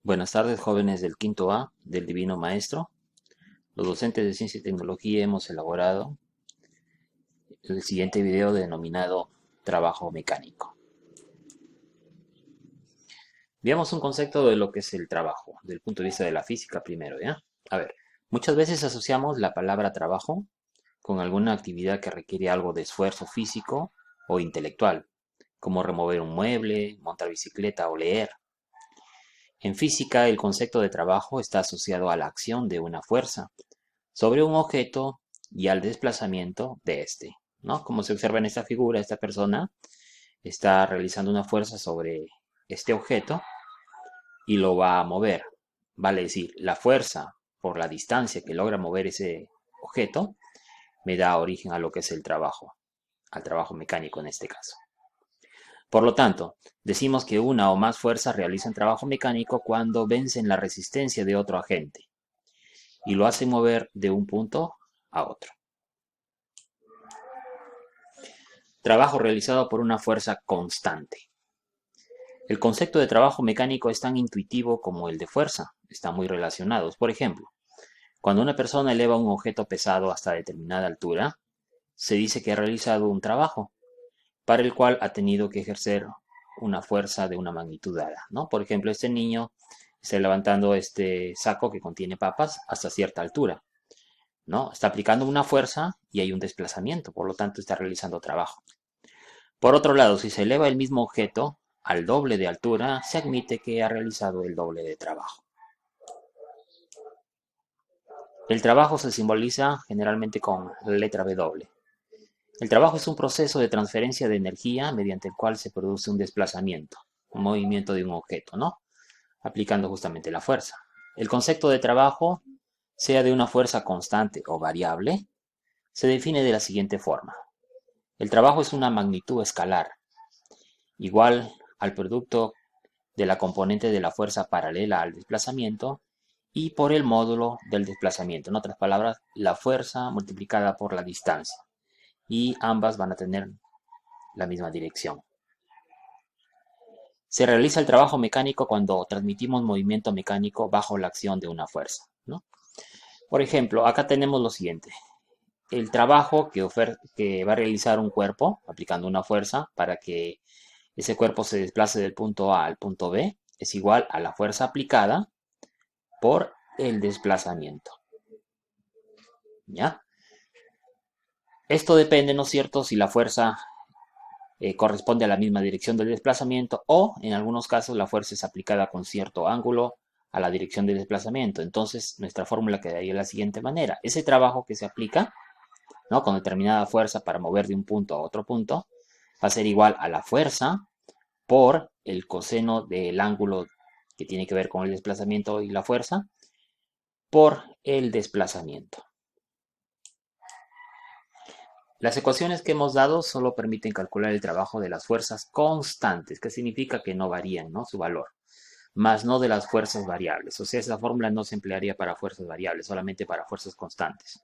Buenas tardes, jóvenes del quinto A del Divino Maestro. Los docentes de Ciencia y Tecnología hemos elaborado el siguiente video denominado Trabajo Mecánico. Veamos un concepto de lo que es el trabajo, desde el punto de vista de la física primero, ¿ya? A ver, muchas veces asociamos la palabra trabajo con alguna actividad que requiere algo de esfuerzo físico o intelectual, como remover un mueble, montar bicicleta o leer. En física, el concepto de trabajo está asociado a la acción de una fuerza sobre un objeto y al desplazamiento de este, ¿no? Como se observa en esta figura, esta persona está realizando una fuerza sobre este objeto y lo va a mover. Vale decir, la fuerza por la distancia que logra mover ese objeto me da origen a lo que es el trabajo, al trabajo mecánico en este caso. Por lo tanto, decimos que una o más fuerzas realizan trabajo mecánico cuando vencen la resistencia de otro agente y lo hacen mover de un punto a otro. Trabajo realizado por una fuerza constante. El concepto de trabajo mecánico es tan intuitivo como el de fuerza, están muy relacionados. Por ejemplo, cuando una persona eleva un objeto pesado hasta determinada altura, se dice que ha realizado un trabajo para el cual ha tenido que ejercer una fuerza de una magnitud dada, ¿no? Por ejemplo, este niño está levantando este saco que contiene papas hasta cierta altura, ¿no? Está aplicando una fuerza y hay un desplazamiento, por lo tanto está realizando trabajo. Por otro lado, si se eleva el mismo objeto al doble de altura, se admite que ha realizado el doble de trabajo. El trabajo se simboliza generalmente con la letra W. El trabajo es un proceso de transferencia de energía mediante el cual se produce un desplazamiento, un movimiento de un objeto, ¿no? Aplicando justamente la fuerza. El concepto de trabajo, sea de una fuerza constante o variable, se define de la siguiente forma. El trabajo es una magnitud escalar, igual al producto de la componente de la fuerza paralela al desplazamiento y por el módulo del desplazamiento. En otras palabras, la fuerza multiplicada por la distancia. Y ambas van a tener la misma dirección. Se realiza el trabajo mecánico cuando transmitimos movimiento mecánico bajo la acción de una fuerza, ¿no? Por ejemplo, acá tenemos lo siguiente. El trabajo que va a realizar un cuerpo aplicando una fuerza para que ese cuerpo se desplace del punto A al punto B es igual a la fuerza aplicada por el desplazamiento. ¿Ya? Esto depende, ¿no es cierto?, si la fuerza corresponde a la misma dirección del desplazamiento o, en algunos casos, la fuerza es aplicada con cierto ángulo a la dirección del desplazamiento. Entonces, nuestra fórmula quedaría de la siguiente manera. Ese trabajo que se aplica, ¿no?, con determinada fuerza para mover de un punto a otro punto, va a ser igual a la fuerza por el coseno del ángulo que tiene que ver con el desplazamiento y la fuerza por el desplazamiento. Las ecuaciones que hemos dado solo permiten calcular el trabajo de las fuerzas constantes, que significa que no varían, ¿no?, su valor, más no de las fuerzas variables. O sea, esa fórmula no se emplearía para fuerzas variables, solamente para fuerzas constantes.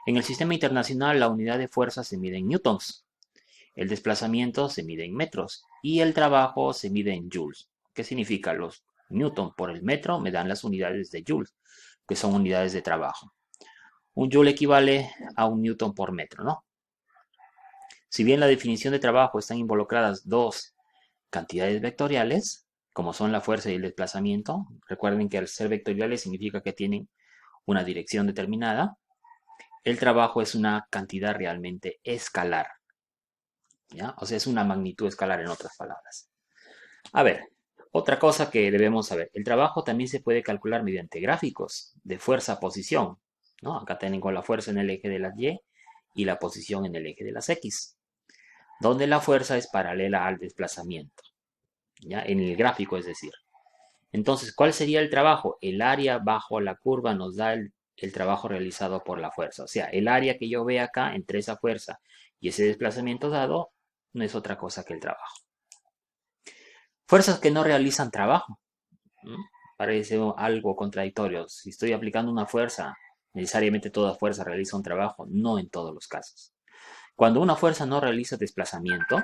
En el sistema internacional, la unidad de fuerza se mide en newtons, el desplazamiento se mide en metros y el trabajo se mide en joules. ¿Qué significa? Los newton por el metro me dan las unidades de joules, que son unidades de trabajo. Un joule equivale a un newton por metro, ¿no? Si bien la definición de trabajo están involucradas dos cantidades vectoriales, como son la fuerza y el desplazamiento, recuerden que al ser vectoriales significa que tienen una dirección determinada, el trabajo es una cantidad realmente escalar, ¿ya? O sea, es una magnitud escalar en otras palabras. A ver, otra cosa que debemos saber, el trabajo también se puede calcular mediante gráficos de fuerza-posición, ¿no? Acá tengo la fuerza en el eje de las y la posición en el eje de las X, donde la fuerza es paralela al desplazamiento, ¿ya? En el gráfico, es decir. Entonces, ¿cuál sería el trabajo? El área bajo la curva nos da el trabajo realizado por la fuerza. O sea, el área que yo veo acá entre esa fuerza y ese desplazamiento dado no es otra cosa que el trabajo. Fuerzas que no realizan trabajo. ¿Mm? Parece algo contradictorio. Si estoy aplicando una fuerza, necesariamente toda fuerza realiza un trabajo. No en todos los casos. Cuando una fuerza no realiza desplazamiento,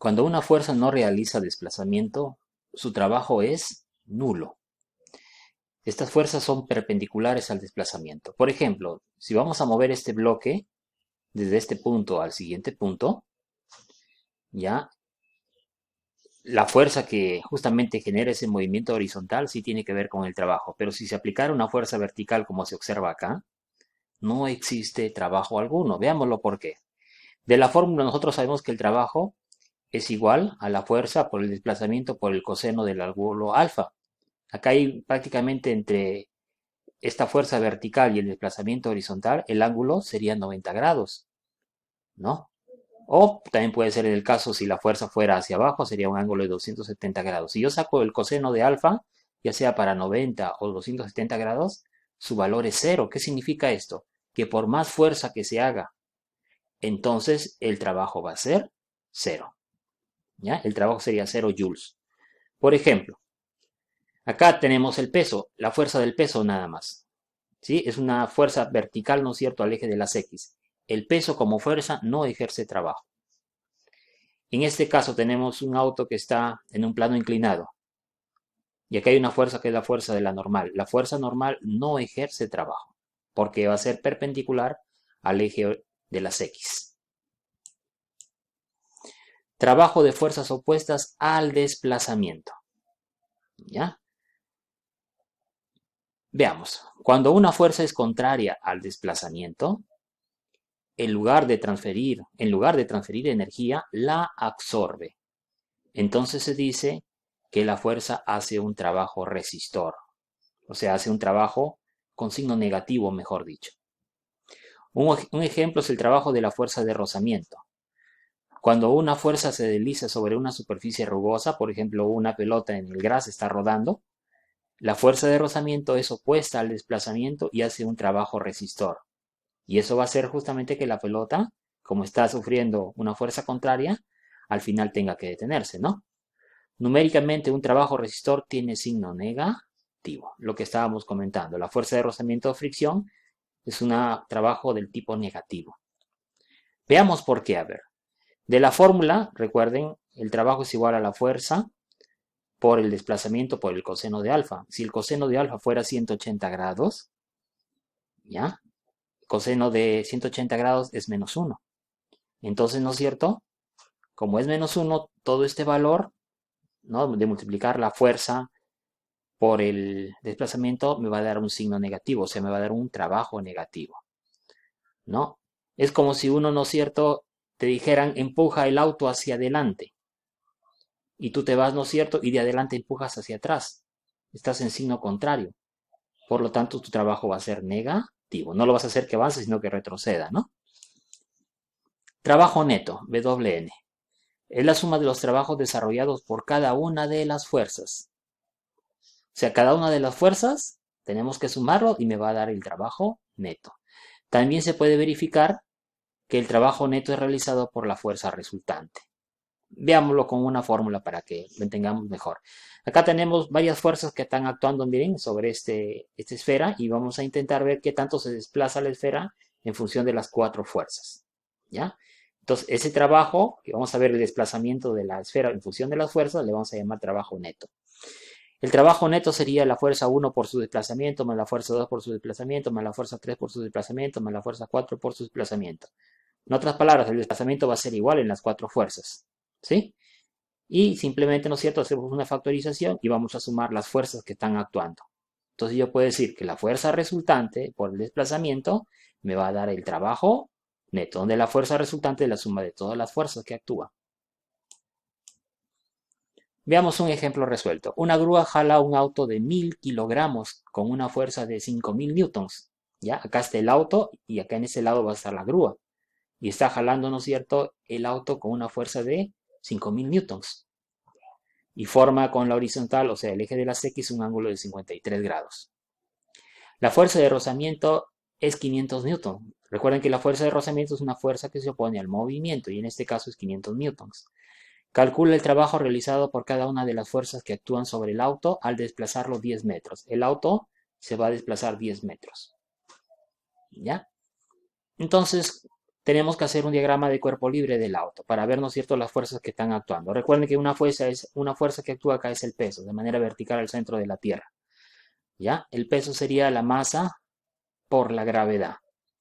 Cuando una fuerza no realiza desplazamiento, su trabajo es nulo. Estas fuerzas son perpendiculares al desplazamiento. Por ejemplo, si vamos a mover este bloque desde este punto al siguiente punto, ya la fuerza que justamente genera ese movimiento horizontal sí tiene que ver con el trabajo, pero si se aplicara una fuerza vertical como se observa acá, no existe trabajo alguno. Veámoslo por qué. De la fórmula nosotros sabemos que el trabajo es igual a la fuerza por el desplazamiento por el coseno del ángulo alfa. Acá hay prácticamente entre esta fuerza vertical y el desplazamiento horizontal, el ángulo sería 90 grados, ¿no? O también puede ser en el caso si la fuerza fuera hacia abajo, sería un ángulo de 270 grados. Si yo saco el coseno de alfa, ya sea para 90 o 270 grados, su valor es cero. ¿Qué significa esto? Que por más fuerza que se haga, entonces el trabajo va a ser cero. ¿Ya? El trabajo sería 0 joules. Por ejemplo, acá tenemos el peso, la fuerza del peso nada más. ¿Sí? Es una fuerza vertical, ¿no es cierto?, al eje de las X. El peso como fuerza no ejerce trabajo. En este caso tenemos un auto que está en un plano inclinado. Y acá hay una fuerza que es la fuerza de la normal. La fuerza normal no ejerce trabajo, porque va a ser perpendicular al eje de las X. Trabajo de fuerzas opuestas al desplazamiento. ¿Ya? Veamos. Cuando una fuerza es contraria al desplazamiento, en lugar de transferir energía, la absorbe. Entonces se dice que la fuerza hace un trabajo resistor, o sea, hace un trabajo con signo negativo, mejor dicho. Un ejemplo es el trabajo de la fuerza de rozamiento. Cuando una fuerza se desliza sobre una superficie rugosa, por ejemplo, una pelota en el gras está rodando, la fuerza de rozamiento es opuesta al desplazamiento y hace un trabajo resistor. Y eso va a hacer justamente que la pelota, como está sufriendo una fuerza contraria, al final tenga que detenerse, ¿no? Numéricamente, un trabajo resistor tiene signo negativo, lo que estábamos comentando. La fuerza de rozamiento o fricción es un trabajo del tipo negativo. Veamos por qué, a ver. De la fórmula, recuerden, el trabajo es igual a la fuerza por el desplazamiento por el coseno de alfa. Si el coseno de alfa fuera 180 grados, ¿ya? Coseno de 180 grados es menos 1. Entonces, ¿no es cierto? Como es menos 1, todo este valor, ¿no?, de multiplicar la fuerza por el desplazamiento me va a dar un signo negativo, o sea, me va a dar un trabajo negativo, ¿no? Es como si uno, ¿no es cierto?, te dijeran empuja el auto hacia adelante y tú te vas, ¿no es cierto?, y de adelante empujas hacia atrás. Estás en signo contrario. Por lo tanto, tu trabajo va a ser negativo. No lo vas a hacer que avance, sino que retroceda, ¿no? Trabajo neto, WN. Es la suma de los trabajos desarrollados por cada una de las fuerzas. O sea, cada una de las fuerzas tenemos que sumarlo y me va a dar el trabajo neto. También se puede verificar que el trabajo neto es realizado por la fuerza resultante. Veámoslo con una fórmula para que lo entendamos mejor. Acá tenemos varias fuerzas que están actuando, miren, sobre esta esfera y vamos a intentar ver qué tanto se desplaza la esfera en función de las 4 fuerzas. ¿Ya? Entonces, ese trabajo, que vamos a ver el desplazamiento de la esfera en función de las fuerzas, le vamos a llamar trabajo neto. El trabajo neto sería la fuerza 1 por su desplazamiento, más la fuerza 2 por su desplazamiento, más la fuerza 3 por su desplazamiento, más la fuerza 4 por su desplazamiento. En otras palabras, el desplazamiento va a ser igual en las 4 fuerzas. ¿Sí? Y simplemente, ¿no es cierto?, hacemos una factorización y vamos a sumar las fuerzas que están actuando. Entonces yo puedo decir que la fuerza resultante por el desplazamiento me va a dar el trabajo neto, donde la fuerza resultante es la suma de todas las fuerzas que actúan. Veamos un ejemplo resuelto. Una grúa jala un auto de 1000 kilogramos con una fuerza de 5000 newtons. ¿Ya? Acá está el auto y acá en ese lado va a estar la grúa. Y está jalando, ¿no es cierto?, el auto con una fuerza de 5000 newtons. Y forma con la horizontal, o sea, el eje de las X, un ángulo de 53 grados. La fuerza de rozamiento es 500 newtons. Recuerden que la fuerza de rozamiento es una fuerza que se opone al movimiento y en este caso es 500 newtons. Calcula el trabajo realizado por cada una de las fuerzas que actúan sobre el auto al desplazarlo 10 metros. El auto se va a desplazar 10 metros. ¿Ya? Entonces, tenemos que hacer un diagrama de cuerpo libre del auto para ver, ¿no es cierto?, las fuerzas que están actuando. Recuerden que una fuerza que actúa acá es el peso, de manera vertical al centro de la Tierra. ¿Ya? El peso sería la masa por la gravedad.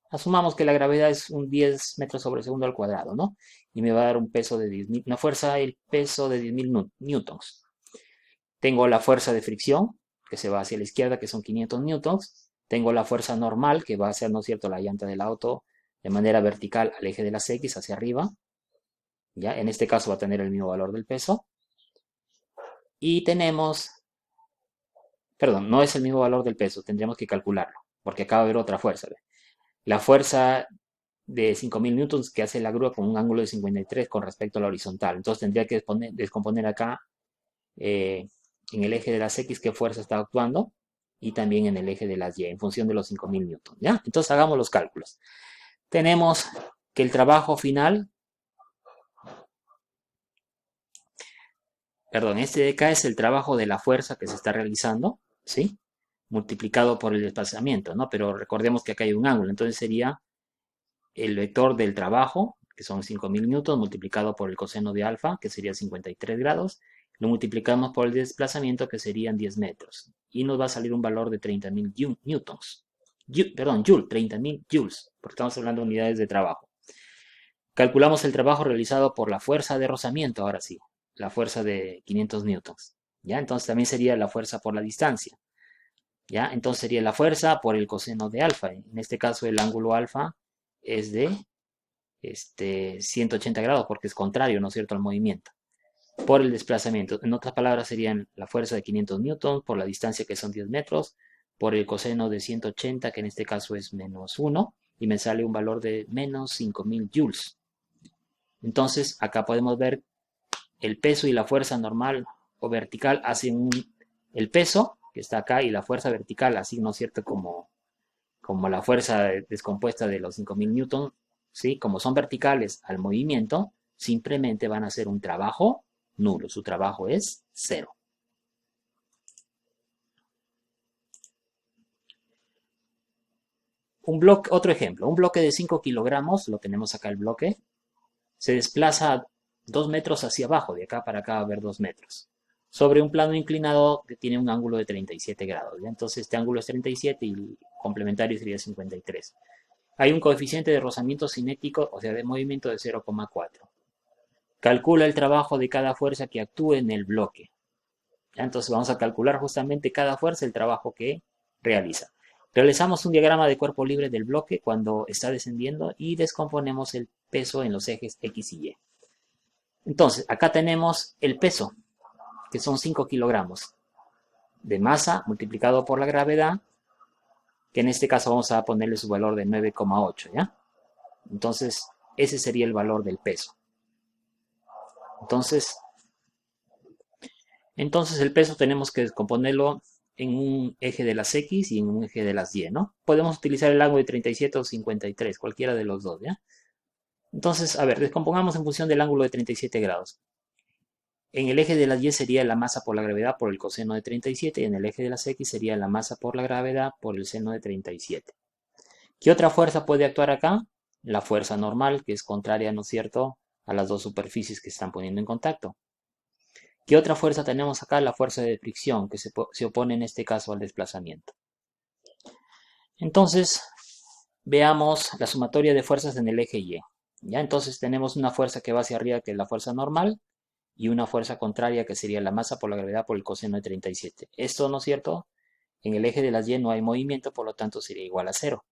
Asumamos que la gravedad es un 10 metros sobre segundo al cuadrado, ¿no? Y me va a dar un peso de 10.000, una fuerza, el peso de 10.000 newtons. Tengo la fuerza de fricción, que se va hacia la izquierda, que son 500 newtons. Tengo la fuerza normal, que va a ser, ¿no es cierto?, la llanta del auto de manera vertical al eje de las X hacia arriba. ¿Ya? En este caso va a tener el mismo valor del peso. Y tenemos, perdón, no es el mismo valor del peso, tendríamos que calcularlo, porque acá va a haber otra fuerza. ¿Ve? La fuerza de 5.000 newtons que hace la grúa con un ángulo de 53 con respecto a la horizontal. Entonces tendría que descomponer acá en el eje de las X qué fuerza está actuando y también en el eje de las Y en función de los 5.000 newtons. ¿Ya? Entonces hagamos los cálculos. Tenemos que el trabajo final, perdón, este de acá es el trabajo de la fuerza que se está realizando, ¿sí? Multiplicado por el desplazamiento, ¿no? Pero recordemos que acá hay un ángulo, entonces sería el vector del trabajo, que son 5.000 newtons, multiplicado por el coseno de alfa, que sería 53 grados, lo multiplicamos por el desplazamiento, que serían 10 metros, y nos va a salir un valor de 30.000 newtons. Perdón, joule, 30.000 joules, porque estamos hablando de unidades de trabajo. Calculamos el trabajo realizado por la fuerza de rozamiento, ahora sí, la fuerza de 500 newtons. ¿Ya? Entonces también sería la fuerza por la distancia. ¿Ya? Entonces sería la fuerza por el coseno de alfa. En este caso el ángulo alfa es de 180 grados porque es contrario, ¿no es cierto?, al movimiento. Por el desplazamiento. En otras palabras serían la fuerza de 500 newtons por la distancia que son 10 metros, por el coseno de 180 que en este caso es menos 1 y me sale un valor de menos 5.000 joules. Entonces acá podemos ver el peso y la fuerza normal o vertical hacen el peso que está acá y la fuerza vertical, así, ¿no es cierto?, como la fuerza descompuesta de los 5.000 newtons, ¿sí? Como son verticales al movimiento, simplemente van a hacer un trabajo nulo. Su trabajo es cero. Otro ejemplo, un bloque de 5 kilogramos, lo tenemos acá el bloque, se desplaza 2 metros hacia abajo, de acá para acá va a haber 2 metros, sobre un plano inclinado que tiene un ángulo de 37 grados. ¿Ya? Entonces este ángulo es 37 y el complementario sería 53. Hay un coeficiente de rozamiento cinético, o sea, de movimiento de 0,4. Calcula el trabajo de cada fuerza que actúe en el bloque. ¿Ya? Entonces vamos a calcular justamente cada fuerza, el trabajo que realiza. Realizamos un diagrama de cuerpo libre del bloque cuando está descendiendo y descomponemos el peso en los ejes X y Y. Entonces, acá tenemos el peso, que son 5 kilogramos de masa multiplicado por la gravedad, que en este caso vamos a ponerle su valor de 9,8, ¿ya? Entonces, ese sería el valor del peso. Entonces el peso tenemos que descomponerlo en un eje de las X y en un eje de las Y, ¿no? Podemos utilizar el ángulo de 37 o 53, cualquiera de los dos, ¿ya? Entonces, a ver, descompongamos en función del ángulo de 37 grados. En el eje de las Y sería la masa por la gravedad por el coseno de 37 y en el eje de las X sería la masa por la gravedad por el seno de 37. ¿Qué otra fuerza puede actuar acá? La fuerza normal, que es contraria, ¿no es cierto?, a las dos superficies que se están poniendo en contacto. ¿Qué otra fuerza tenemos acá? La fuerza de fricción, que se opone en este caso al desplazamiento. Entonces, veamos la sumatoria de fuerzas en el eje Y. ¿Ya? Entonces tenemos una fuerza que va hacia arriba, que es la fuerza normal, y una fuerza contraria, que sería la masa por la gravedad por el coseno de 37. Esto, ¿no es cierto? En el eje de las Y no hay movimiento, por lo tanto sería igual a 0.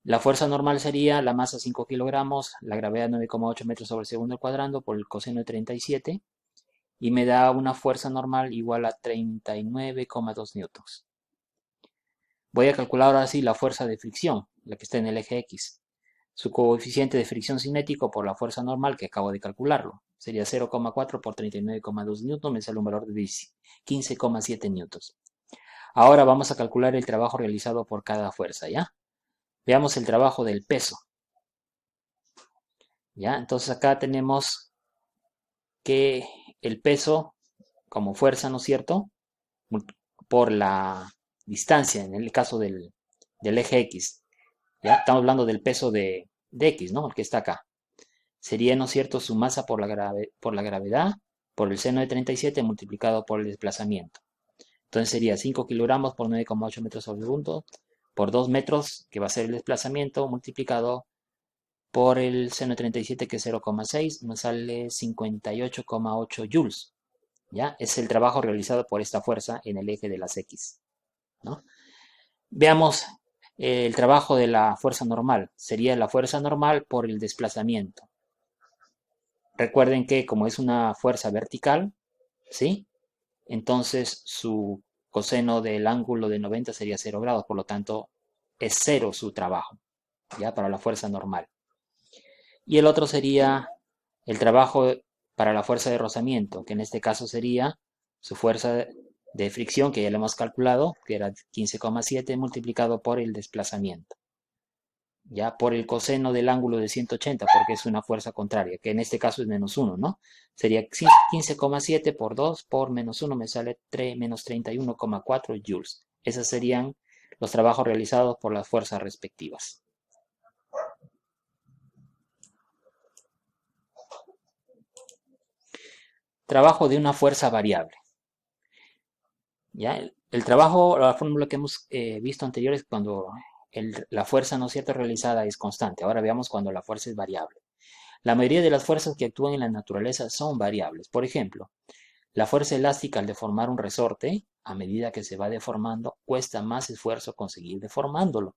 La fuerza normal sería la masa 5 kilogramos, la gravedad 9,8 metros sobre segundo al cuadrado por el coseno de 37, y me da una fuerza normal igual a 39,2 newtons. Voy a calcular ahora sí la fuerza de fricción, la que está en el eje X. Su coeficiente de fricción cinético por la fuerza normal, que acabo de calcularlo, sería 0,4 por 39,2 newtons, me sale un valor de 15,7 newtons. Ahora vamos a calcular el trabajo realizado por cada fuerza, ¿ya? Veamos el trabajo del peso. ¿Ya? Entonces acá tenemos que el peso como fuerza, ¿no es cierto?, por la distancia, en el caso del eje X. ¿Ya? Estamos hablando del peso de de X, ¿no? El que está acá. Sería, ¿no es cierto?, su masa por la gravedad, por el seno de 37 multiplicado por el desplazamiento. Entonces sería 5 kilogramos por 9,8 metros sobre segundo por 2 metros, que va a ser el desplazamiento, multiplicado por el seno de 37, que es 0,6, nos sale 58,8 joules. ¿Ya? Es el trabajo realizado por esta fuerza en el eje de las X, ¿no? Veamos el trabajo de la fuerza normal. Sería la fuerza normal por el desplazamiento. Recuerden que como es una fuerza vertical, ¿sí? Entonces su coseno del ángulo de 90 sería 0 grados, por lo tanto es 0 su trabajo, ¿ya? Para la fuerza normal. Y el otro sería el trabajo para la fuerza de rozamiento, que en este caso sería su fuerza de fricción, que ya lo hemos calculado, que era 15,7 multiplicado por el desplazamiento, ya por el coseno del ángulo de 180, porque es una fuerza contraria, que en este caso es menos 1, ¿no? Sería 15,7 por 2 por menos 1, me sale menos 31,4 joules. Esos serían los trabajos realizados por las fuerzas respectivas. Trabajo de una fuerza variable. ¿Ya? El trabajo, la fórmula que hemos visto anterior es cuando la fuerza, ¿no es cierto?, realizada es constante. Ahora veamos cuando la fuerza es variable. La mayoría de las fuerzas que actúan en la naturaleza son variables. Por ejemplo, la fuerza elástica al deformar un resorte, a medida que se va deformando, cuesta más esfuerzo conseguir deformándolo,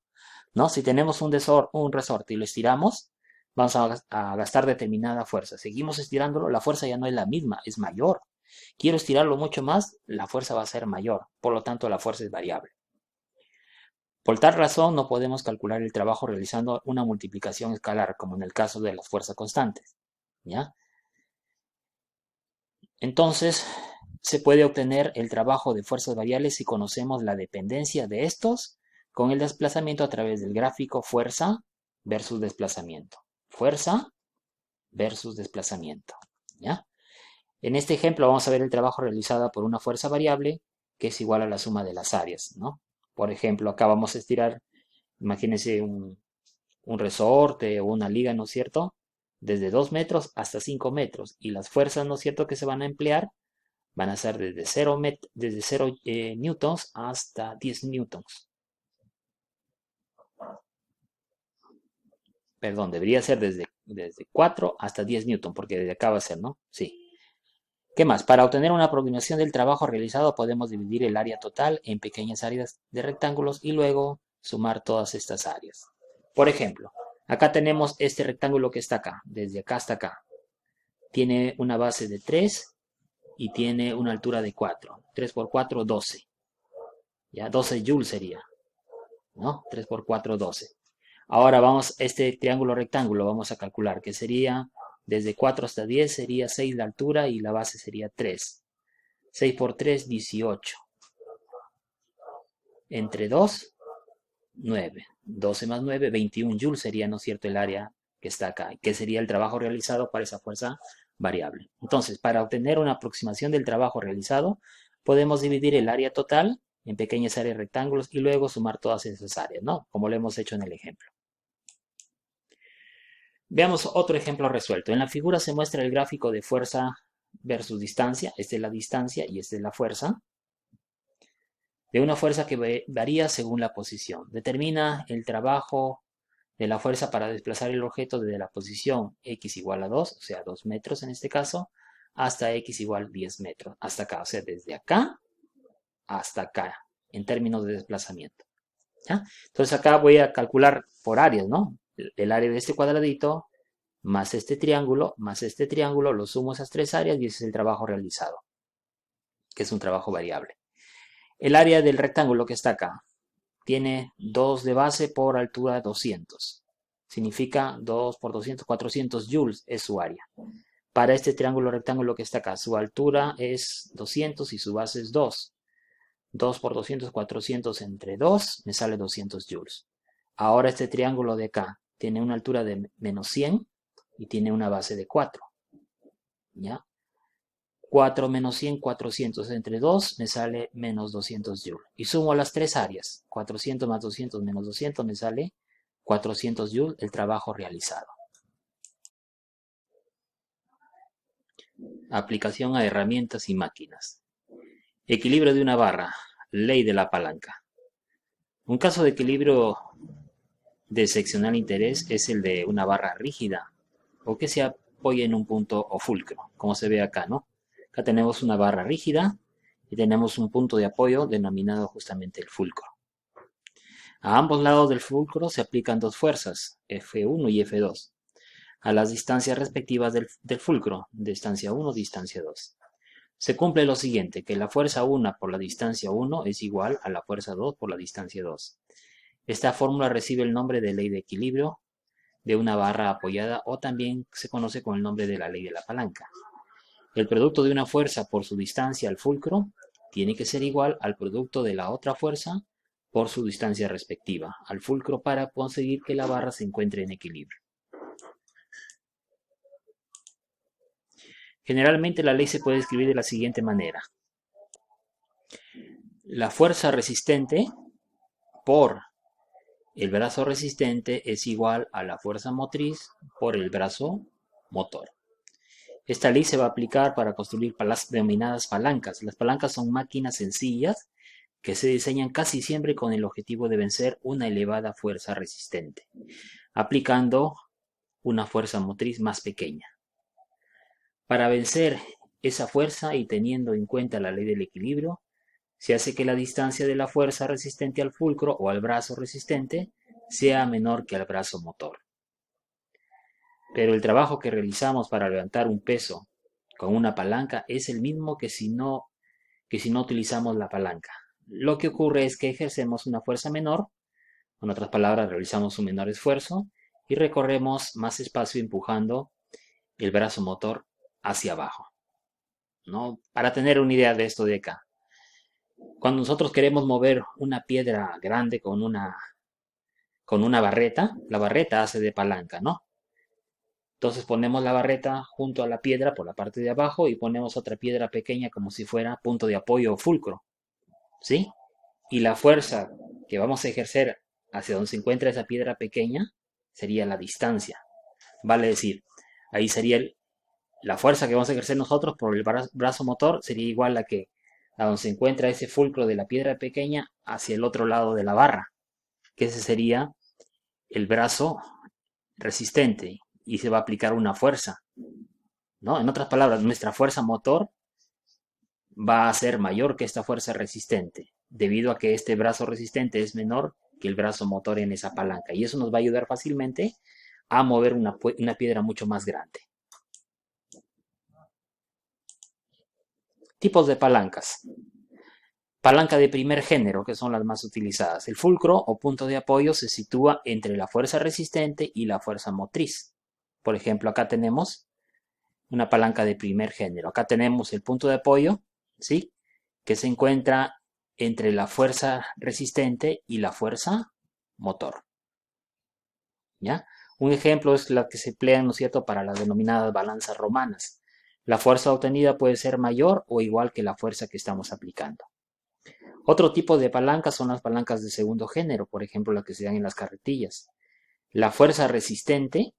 ¿no? Si tenemos un resorte y lo estiramos, vamos a gastar determinada fuerza. Seguimos estirándolo, la fuerza ya no es la misma, es mayor. Quiero estirarlo mucho más, la fuerza va a ser mayor. Por lo tanto, la fuerza es variable. Por tal razón, no podemos calcular el trabajo realizando una multiplicación escalar, como en el caso de las fuerzas constantes, ¿ya? Entonces, se puede obtener el trabajo de fuerzas variables si conocemos la dependencia de estos con el desplazamiento a través del gráfico fuerza versus desplazamiento. Fuerza versus desplazamiento, ¿ya? En este ejemplo vamos a ver el trabajo realizado por una fuerza variable que es igual a la suma de las áreas, ¿no? Por ejemplo, acá vamos a estirar, imagínense un resorte o una liga, ¿no es cierto?, desde 2 metros hasta 5 metros. Y las fuerzas, ¿no es cierto?, que se van a emplear van a ser desde 0 newtons hasta 10 newtons. Perdón, debería ser desde 4 hasta 10 newtons, porque desde acá va a ser, ¿no? Sí. ¿Qué más? Para obtener una aproximación del trabajo realizado podemos dividir el área total en pequeñas áreas de rectángulos y luego sumar todas estas áreas. Por ejemplo, acá tenemos este rectángulo que está acá, desde acá hasta acá. Tiene una base de 3 y tiene una altura de 4. 3 por 4, 12. Ya, 12 joules sería, ¿no? 3 por 4, 12. Ahora vamos, este triángulo rectángulo vamos a calcular que sería desde 4 hasta 10 sería 6 la altura y la base sería 3. 6 por 3, 18. Entre 2, 9. 12 más 9, 21 joules sería, ¿no es cierto?, el área que está acá, que sería el trabajo realizado para esa fuerza variable. Entonces, para obtener una aproximación del trabajo realizado, podemos dividir el área total en pequeñas áreas rectángulos y luego sumar todas esas áreas, ¿no? Como lo hemos hecho en el ejemplo. Veamos otro ejemplo resuelto. En la figura se muestra el gráfico de fuerza versus distancia. Esta es la distancia y esta es la fuerza. De una fuerza que varía según la posición. Determina el trabajo de la fuerza para desplazar el objeto desde la posición x igual a 2, o sea, 2 metros en este caso, hasta x igual a 10 metros. Hasta acá, o sea, desde acá hasta acá, en términos de desplazamiento. ¿Ya? Entonces acá voy a calcular por áreas, ¿no? El área de este cuadradito más este triángulo, lo sumo a esas tres áreas y ese es el trabajo realizado, que es un trabajo variable. El área del rectángulo que está acá tiene 2 de base por altura 200. Significa 2 por 200, 400 joules es su área. Para este triángulo rectángulo que está acá, su altura es 200 y su base es 2. 2 por 200, 400 entre 2, me sale 200 joules. Ahora este triángulo de acá tiene una altura de menos 100 y tiene una base de 4. ¿Ya? 4 menos 100, 400 entre 2 me sale menos 200 joules. Y sumo las tres áreas. 400 más 200 menos 200 me sale 400 joules el trabajo realizado. Aplicación a herramientas y máquinas. Equilibrio de una barra. Ley de la palanca. Un caso de equilibrio de excepcional interés es el de una barra rígida o que se apoya en un punto o fulcro, como se ve acá, ¿no? Acá tenemos una barra rígida y tenemos un punto de apoyo denominado justamente el fulcro. A ambos lados del fulcro se aplican dos fuerzas, F1 y F2, a las distancias respectivas del fulcro, distancia 1, distancia 2. Se cumple lo siguiente, que la fuerza 1 por la distancia 1 es igual a la fuerza 2 por la distancia 2. Esta fórmula recibe el nombre de ley de equilibrio de una barra apoyada o también se conoce con el nombre de la ley de la palanca. El producto de una fuerza por su distancia al fulcro tiene que ser igual al producto de la otra fuerza por su distancia respectiva al fulcro para conseguir que la barra se encuentre en equilibrio. Generalmente la ley se puede escribir de la siguiente manera. La fuerza resistente por el brazo resistente es igual a la fuerza motriz por el brazo motor. Esta ley se va a aplicar para construir las denominadas palancas. Las palancas son máquinas sencillas que se diseñan casi siempre con el objetivo de vencer una elevada fuerza resistente, aplicando una fuerza motriz más pequeña. Para vencer esa fuerza y teniendo en cuenta la ley del equilibrio, se hace que la distancia de la fuerza resistente al fulcro o al brazo resistente sea menor que al brazo motor. Pero el trabajo que realizamos para levantar un peso con una palanca es el mismo que si no utilizamos la palanca. Lo que ocurre es que ejercemos una fuerza menor, en otras palabras, realizamos un menor esfuerzo y recorremos más espacio empujando el brazo motor hacia abajo, ¿no? Para tener una idea de esto de acá. Cuando nosotros queremos mover una piedra grande con una barreta, la barreta hace de palanca, ¿no? Entonces ponemos la barreta junto a la piedra por la parte de abajo y ponemos otra piedra pequeña como si fuera punto de apoyo o fulcro, ¿sí? Y la fuerza que vamos a ejercer hacia donde se encuentra esa piedra pequeña sería la distancia. Vale decir, ahí sería la fuerza que vamos a ejercer nosotros por el brazo motor sería igual a donde se encuentra ese fulcro de la piedra pequeña hacia el otro lado de la barra, que ese sería el brazo resistente y se va a aplicar una fuerza, ¿no? En otras palabras, nuestra fuerza motor va a ser mayor que esta fuerza resistente, debido a que este brazo resistente es menor que el brazo motor en esa palanca. Y eso nos va a ayudar fácilmente a mover una piedra mucho más grande. Tipos de palancas. Palanca de primer género, que son las más utilizadas. El fulcro o punto de apoyo se sitúa entre la fuerza resistente y la fuerza motriz. Por ejemplo, acá tenemos una palanca de primer género. Acá tenemos el punto de apoyo, ¿sí? Que se encuentra entre la fuerza resistente y la fuerza motor. ¿Ya? Un ejemplo es la que se emplea, ¿no es cierto?, para las denominadas balanzas romanas. La fuerza obtenida puede ser mayor o igual que la fuerza que estamos aplicando. Otro tipo de palancas son las palancas de segundo género, por ejemplo, las que se dan en las carretillas. La fuerza resistente,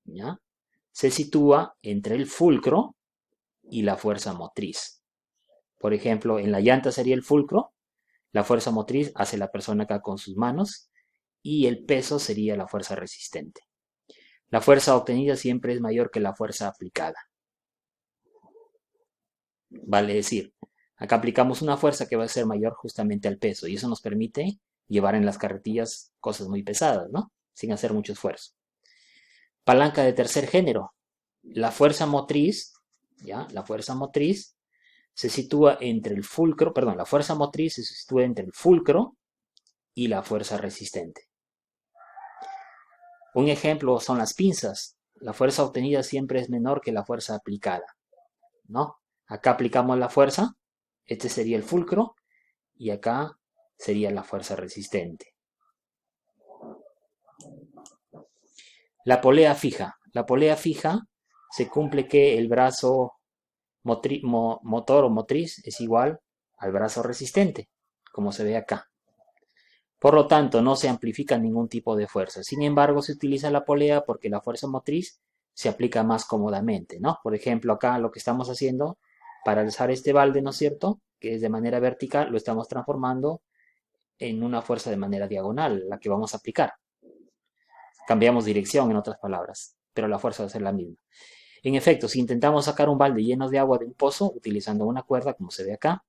¿ya?, se sitúa entre el fulcro y la fuerza motriz. Por ejemplo, en la llanta sería el fulcro, la fuerza motriz hace la persona acá con sus manos y el peso sería la fuerza resistente. La fuerza obtenida siempre es mayor que la fuerza aplicada. Vale decir, acá aplicamos una fuerza que va a ser mayor justamente al peso y eso nos permite llevar en las carretillas cosas muy pesadas, ¿no? Sin hacer mucho esfuerzo. Palanca de tercer género. La fuerza motriz, ¿ya? La fuerza motriz se sitúa entre el fulcro, perdón, la fuerza motriz se sitúa entre el fulcro y la fuerza resistente. Un ejemplo son las pinzas. La fuerza obtenida siempre es menor que la fuerza aplicada, ¿no? Acá aplicamos la fuerza, este sería el fulcro, y acá sería la fuerza resistente. La polea fija. La polea fija se cumple que el brazo motor o motriz es igual al brazo resistente, como se ve acá. Por lo tanto, no se amplifica ningún tipo de fuerza. Sin embargo, se utiliza la polea porque la fuerza motriz se aplica más cómodamente, ¿no? Por ejemplo, acá lo que estamos haciendo para alzar este balde, ¿no es cierto? Que es de manera vertical, lo estamos transformando en una fuerza de manera diagonal, la que vamos a aplicar. Cambiamos dirección, en otras palabras, pero la fuerza va a ser la misma. En efecto, si intentamos sacar un balde lleno de agua de un pozo utilizando una cuerda, como se ve acá,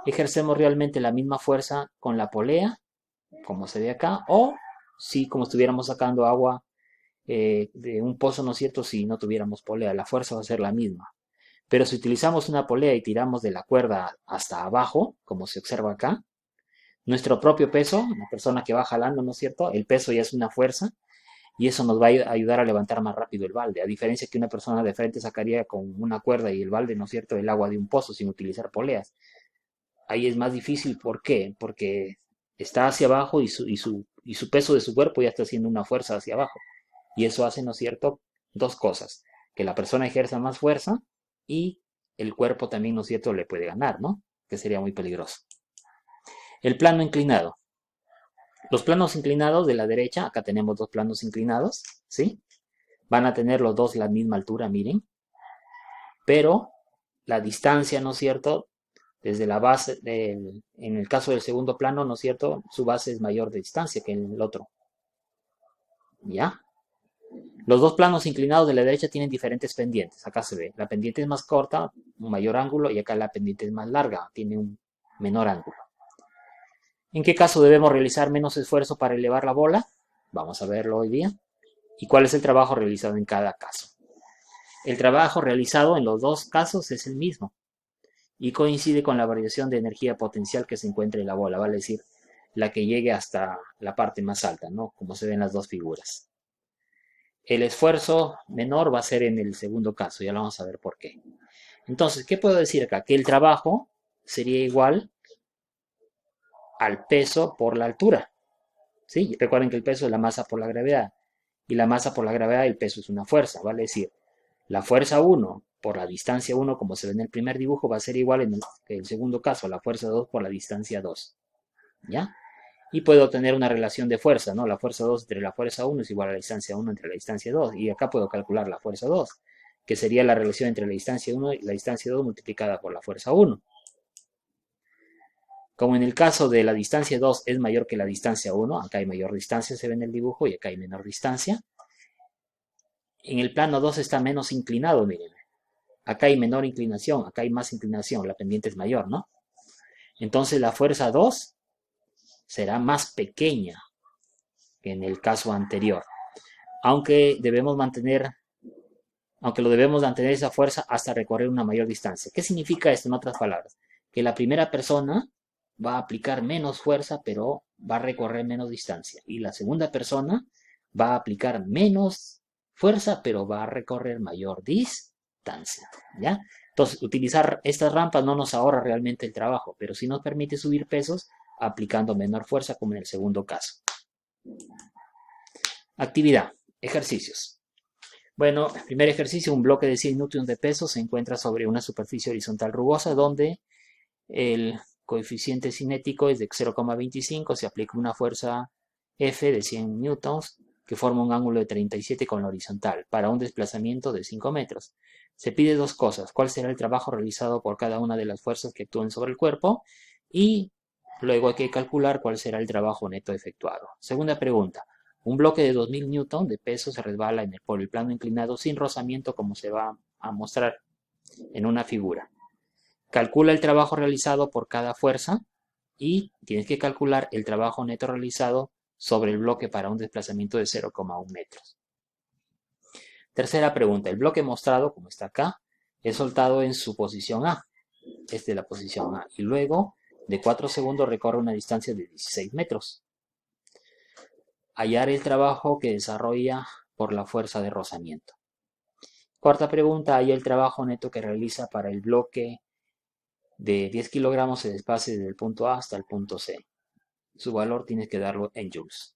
ejercemos realmente la misma fuerza con la polea, como se ve acá, o si como estuviéramos sacando agua de un pozo, ¿no es cierto? Si no tuviéramos polea, la fuerza va a ser la misma. Pero si utilizamos una polea y tiramos de la cuerda hasta abajo, como se observa acá, nuestro propio peso, la persona que va jalando, ¿no es cierto? El peso ya es una fuerza y eso nos va a ayudar a levantar más rápido el balde, a diferencia que una persona de frente sacaría con una cuerda y el balde, ¿no es cierto?, el agua de un pozo sin utilizar poleas. Ahí es más difícil, ¿por qué? Porque está hacia abajo y su peso de su cuerpo ya está haciendo una fuerza hacia abajo. Y eso hace, ¿no es cierto?, dos cosas, que la persona ejerza más fuerza y el cuerpo también, ¿no es cierto?, le puede ganar, ¿no? Que sería muy peligroso. El plano inclinado. Los planos inclinados de la derecha, acá tenemos dos planos inclinados, ¿sí? Van a tener los dos la misma altura, miren, pero la distancia, ¿no es cierto? Desde la base, en el caso del segundo plano, ¿no es cierto? Su base es mayor de distancia que el otro, ¿ya? Los dos planos inclinados de la derecha tienen diferentes pendientes, acá se ve, la pendiente es más corta, un mayor ángulo, y acá la pendiente es más larga, tiene un menor ángulo. ¿En qué caso debemos realizar menos esfuerzo para elevar la bola? Vamos a verlo hoy día. ¿Y cuál es el trabajo realizado en cada caso? El trabajo realizado en los dos casos es el mismo y coincide con la variación de energía potencial que se encuentra en la bola, vale decir, la que llegue hasta la parte más alta, ¿no? Como se ven las dos figuras. El esfuerzo menor va a ser en el segundo caso, ya lo vamos a ver por qué. Entonces, ¿qué puedo decir acá? Que el trabajo sería igual al peso por la altura, ¿sí? Recuerden que el peso es la masa por la gravedad, y la masa por la gravedad, el peso es una fuerza, vale decir, la fuerza 1 por la distancia 1, como se ve en el primer dibujo, va a ser igual en el segundo caso a la fuerza 2 por la distancia 2, ¿ya? Y puedo tener una relación de fuerza, ¿no? La fuerza 2 entre la fuerza 1 es igual a la distancia 1 entre la distancia 2, y acá puedo calcular la fuerza 2, que sería la relación entre la distancia 1 y la distancia 2 multiplicada por la fuerza 1. Como en el caso de la distancia 2 es mayor que la distancia 1, acá hay mayor distancia, se ve en el dibujo, y acá hay menor distancia. En el plano 2 está menos inclinado, miren. Acá hay menor inclinación, acá hay más inclinación, la pendiente es mayor, ¿no? Entonces la fuerza 2 será más pequeña que en el caso anterior, aunque lo debemos mantener esa fuerza hasta recorrer una mayor distancia. ¿Qué significa esto en otras palabras? Que la primera persona va a aplicar menos fuerza, pero va a recorrer menos distancia. Y la segunda persona va a aplicar menos fuerza, pero va a recorrer mayor distancia, ¿ya? Entonces, utilizar estas rampas no nos ahorra realmente el trabajo, pero sí nos permite subir pesos aplicando menor fuerza, como en el segundo caso. Actividad, ejercicios. Bueno, el primer ejercicio, un bloque de 100 newtons de peso se encuentra sobre una superficie horizontal rugosa donde el coeficiente cinético es de 0,25, se aplica una fuerza F de 100 newtons que forma un ángulo de 37 con la horizontal para un desplazamiento de 5 metros. Se pide dos cosas: cuál será el trabajo realizado por cada una de las fuerzas que actúen sobre el cuerpo, y luego hay que calcular cuál será el trabajo neto efectuado. Segunda pregunta: un bloque de 2000 newton de peso se resbala por el plano inclinado sin rozamiento, como se va a mostrar en una figura. Calcula el trabajo realizado por cada fuerza y tienes que calcular el trabajo neto realizado sobre el bloque para un desplazamiento de 0,1 metros. Tercera pregunta: el bloque mostrado, como está acá, es soltado en su posición A. Esta es la posición A. Y luego de 4 segundos recorre una distancia de 16 metros. Hallar el trabajo que desarrolla por la fuerza de rozamiento. Cuarta pregunta: halla el trabajo neto que realiza para el bloque de 10 kilogramos se desplace desde el punto A hasta el punto C. Su valor tienes que darlo en joules.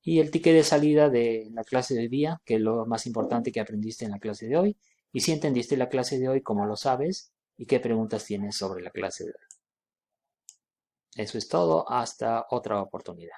Y el ticket de salida de la clase de hoy día, que es lo más importante que aprendiste en la clase de hoy. Y si entendiste la clase de hoy, ¿cómo lo sabes? ¿Y qué preguntas tienes sobre la clase de hoy? Eso es todo. Hasta otra oportunidad.